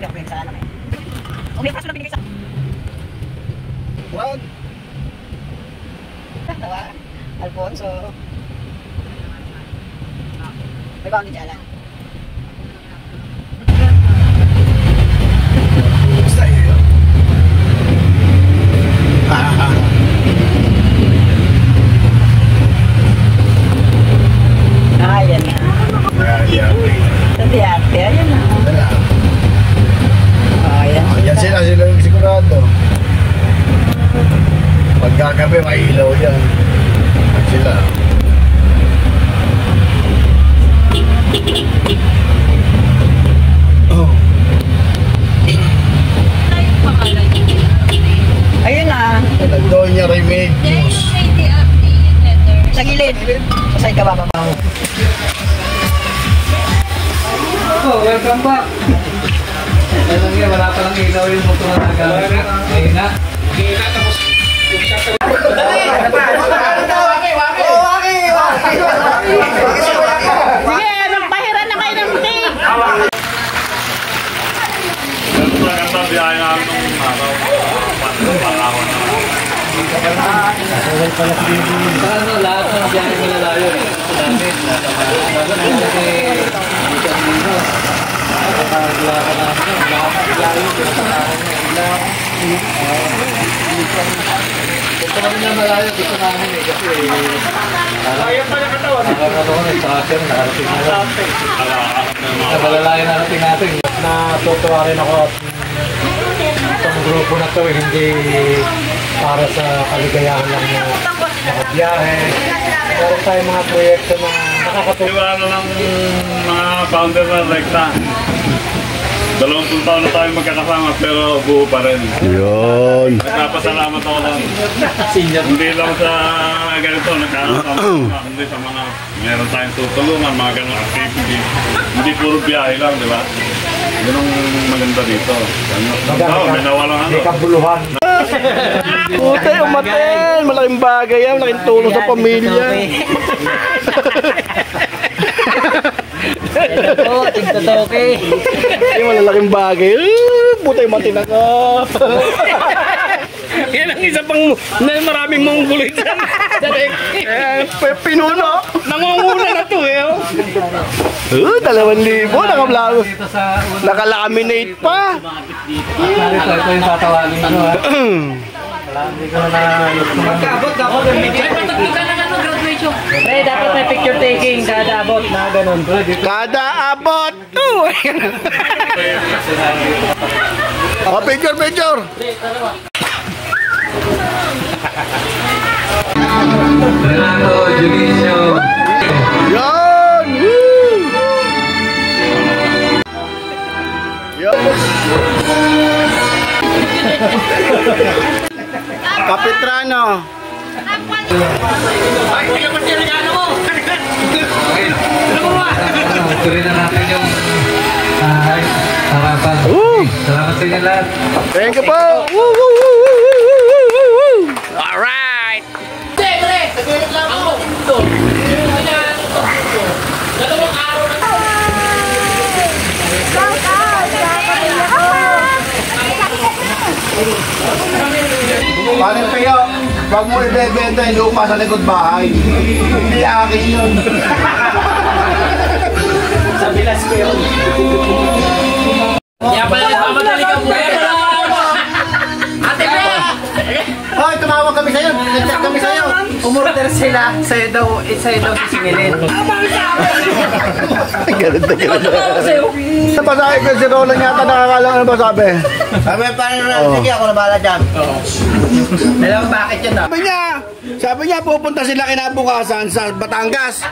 Hindi ako sa anak eh. O may kaso na binigay sa... What? Tawa. Alfonso. May baon din dyan. Basta yun. Yan na. Sa tiyate, ayan na. Yan sila yung sigurado. Pagkagabi, may ilaw yan. Yan sila. Ayun na. Doña Remedios. Sa gilid. Masay ka ba, mama? Oh, welcome back. Alam nga, wala palang ilaw yung motor na nagamit. Ayun na. Sige, nagpahiran na kayo ng cake. Ganito ang biyahe namin nung araw. Pangahon na. Ano, lahat ng biyahe malalayo. Ito namin. Bago na kasi dito ang dito. Nakakagawa ka namin. Lahat ng biyahe. Ito kami na malayo. Dito namin eh. Kasi nakakagawa na. Sa akin, nakarating na lang. Nabalalayan narating natin. Natutuwa rin ako at itong grupo na to hindi para sa kaligayahan lang na makabiyahe. Meron tayong mga proyekto na nakakatulong. Iwala ng mga founder na like na. 20 taon na tayo magkakasama pero buo pa rin. Yun. Nagpapasalamat ako lang. Hindi lang sa ganito, nagkakasama hindi sa mga meron tayong tutulungan, mga ganong activity. Hindi puro biyahe lang, di ba? Yun ang maganda dito. May nawalang ano. May kabuluhan. Putay, umaten. Malaking bagay yan. Malaking tulong sa pamilya. Oo, tigtotoke. Ay, malalaking bagay. Putay, umaten ako. Yan ang isa pang maraming mongguloy dyan. Pinuno. Nangunguna na to eh. 2,000. Naka-vlog. Naka-laminate pa. Ito yung tatawagin ko ha. Hindi ko na magkabot ako. Dapat may picture taking kada abot na ganun. Kada abot. Picture. Renato Junicio. Yan! Woo! Yan! Kapitrano. Tuloy na natin yung harapan. Salamat sa inyo lahat. Thank you po. Alright. Paano kayo? Huwag mo ibebenta yung lupa sa likod bahay. Hindi akin yun. Sa bilas ko yun. Kaya pala nagmamadali ka po. Ate Bea! Hoy, tumawag kami sa'yo. Nag-chat kami sa'yo. Umorder sila. Sa'yo daw sisingilin. Ganun na ganun. Napasahe ko si Roland yata nakakalang ano ba sabi? Sabi pa rin na, sige ako na bahala dyan. Alam bakit yun ah? Sabi niya pupunta sila kinabukasan sa Batangas.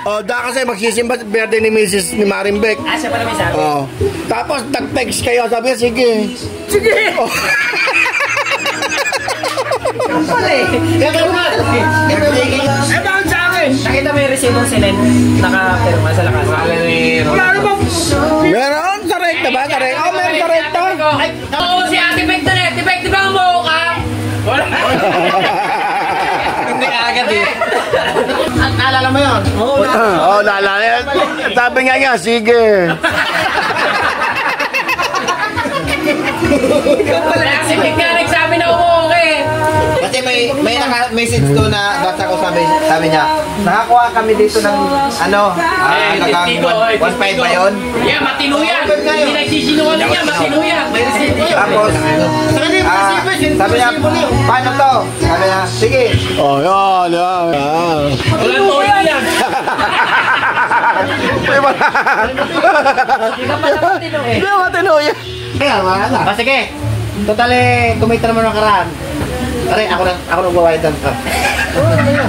O, da kasi magsisimba birthday ni Mrs. ni Marimbek. Siya pala may sabi. O, tapos nag-text kayo, sabi niya, sige. Sige! Pala eh. Bakit sa akin? Nakita mo yung resibong silent nakapirma sa lakas. Wala na bang? Meron sa rekta ba? Oh, meron sa rekta. Oo, si Ate Bek na rin. Ate Bek, di ba ang buho ka? Wala. Hindi agad eh. Naalala mo yun? Oo, naalala yan. Sabi nga, sige. Ikaw pala si mechanic sabi na okay. Kasi may naka-message to na basta ko sabi niya, nakakuha kami dito ng hanggang 1.5 ba yun? Yeah, matino yan. Hindi nagsisinungaling yan, matino yan. Tapos, sabi niya, paano to? Sabi niya, sige. Oh, yan. Walang toyo yan. Hindi ka pala matino eh. Hindi, matino yan. Kaya, wala na. Sige. Total kumita naman ng karaan. Aray, ako nang babayad ng car.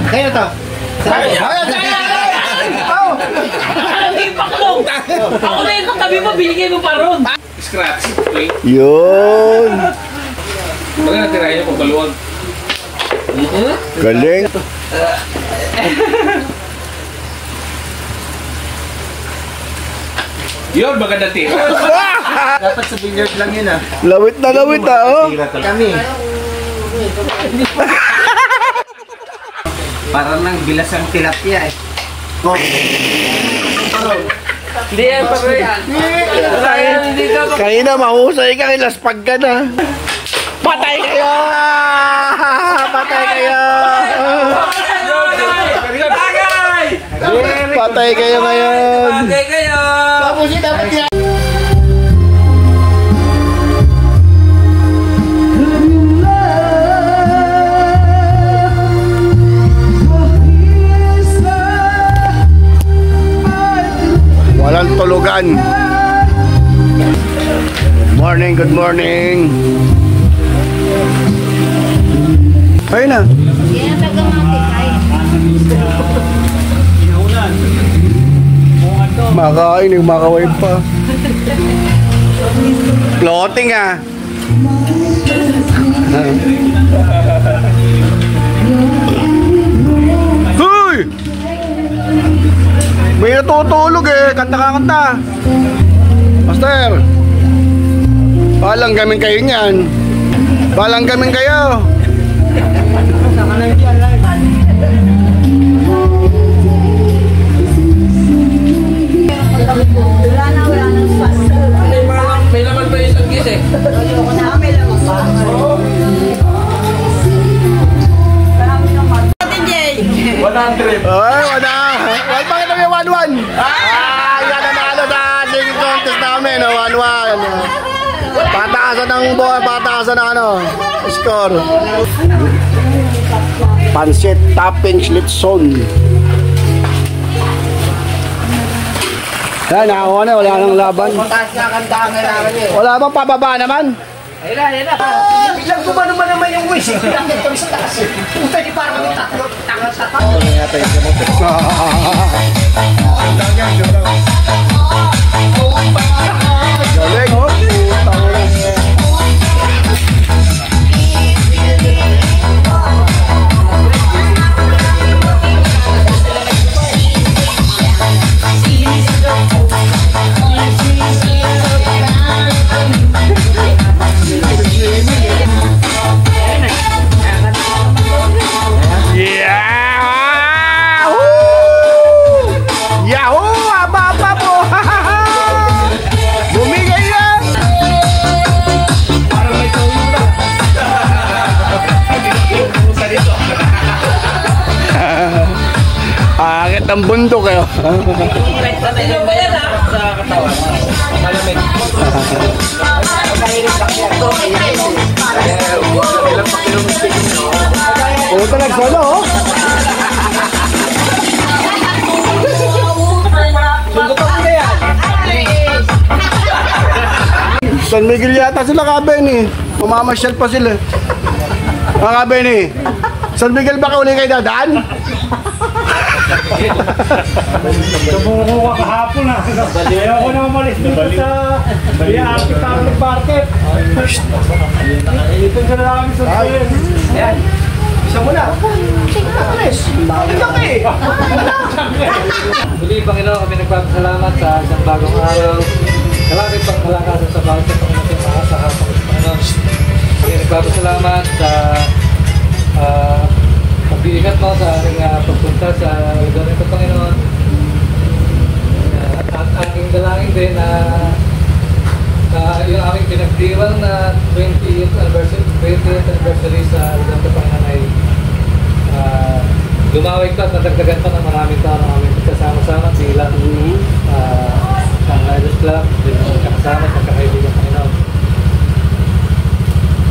Kayo na to. Ako na yung katabi mo, binigay mo pa ron. Scratch. Yun. Bakit natirahin niyo kung kaluwag? Galing. Yun, maganda tira. Dapat sa billiard lang yun ah. Lawit na oh. Kami. Parang nang bilas ang tilapia eh. Hindi yan, pare yan. Kanina mahusay ka, ilaspag ka na. Patay kayo! Patay kayo! Patay kayo ngayon! Bagay kayo! Dapat yan. Walang tulugan. Good morning. Ayun na. Yan, taga-matik ay. Makain, makaway pa. Floating ah. Hoy! May natutulog eh, kanta-kanta. Master, balang gamin kayo niyan. Balang gamin kayo. Wala na spas. May laman pa yung isang gis eh. Ayoko na, may lamang pa. Marami naman. 100. Ay, wala. Wala pa kita may 1-1. Yan ang ano sa singing contest namin. 1-1. Patakasan ng buhay, patakasan ng ano, score. Pansit Topping Schlitzohn. Yan, nakakuha na. Wala nang laban. Mataas na kanta ang kailangan niya. Wala bang pababa naman? Ayun na. Biglang gumano man naman yung wish. Biglang ganito sa taas. Puta di parang kami tatlo. Galing, oh. Yeah! Woo! Yahoo! Aba-aba po! Bumigay yan! Akit ang bundok kayo. Ano ba yan ha? Sa katawan. Malamig. Puta nagsolo, oh. San Miguel yata sila, Kabeni. Pumamasyal pa sila. Kabeni, San Miguel ba kauli kayo dadaan? Tumuko ka kahapon ha. Ayaw ko na umalis dito sa Biyaakit Public Market. Ito ka na namin sa Suez. Yan. Isa mo na. Muli, Panginoon, kami nagpapasalamat sa isang bagong araw. Kalakit pang kalakasan sa bawat sa Panginoon sa hapon. Kami nagpapasalamat sa pag-iingat mo sa aking pagpunta sa lugar nito, Panginoon. At aking dalangin din na Yung aming pinagdiwang na 20th anniversary sa Lugar ng Panganay. Lumawig pa at natagdagan pa ng maraming tao na aming kasama-sama bilang ang Riders Club, bilang kakasama at kakaibigan ng Panginoon.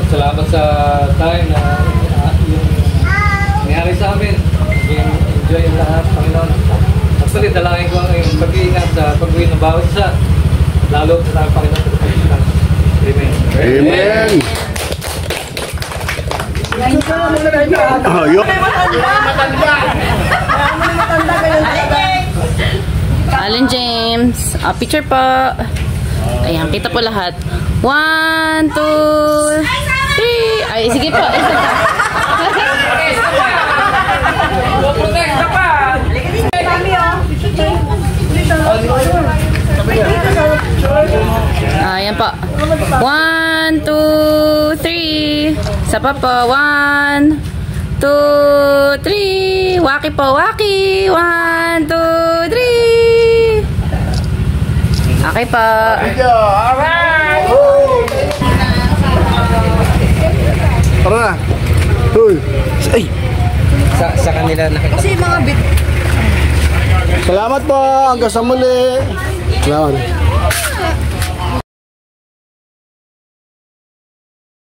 At salamat sa time na yung nangyari sa amin. Enjoy yung lahat, Panginoon. Actually, dalangin ko ang iyong pag-iingat sa pag-uwi ng bawat isa. Lalo sa namin Panginoon sa pag-iingat. Amen. Amen. Oh, yun. Allen James. Picture po. Ayan, kita po lahat. 1, 2, 3. Ay, sige po. Ayan po. 1, 2, 3. Isa pa po. 1, 2, 3. Waki po, waki. 1, 2, 3. Okay po. Alright! Tara na. Uy. Ay. Sa kanila nakita. Kasi mga bit. Salamat po. Hanggang sa muli. Salamat.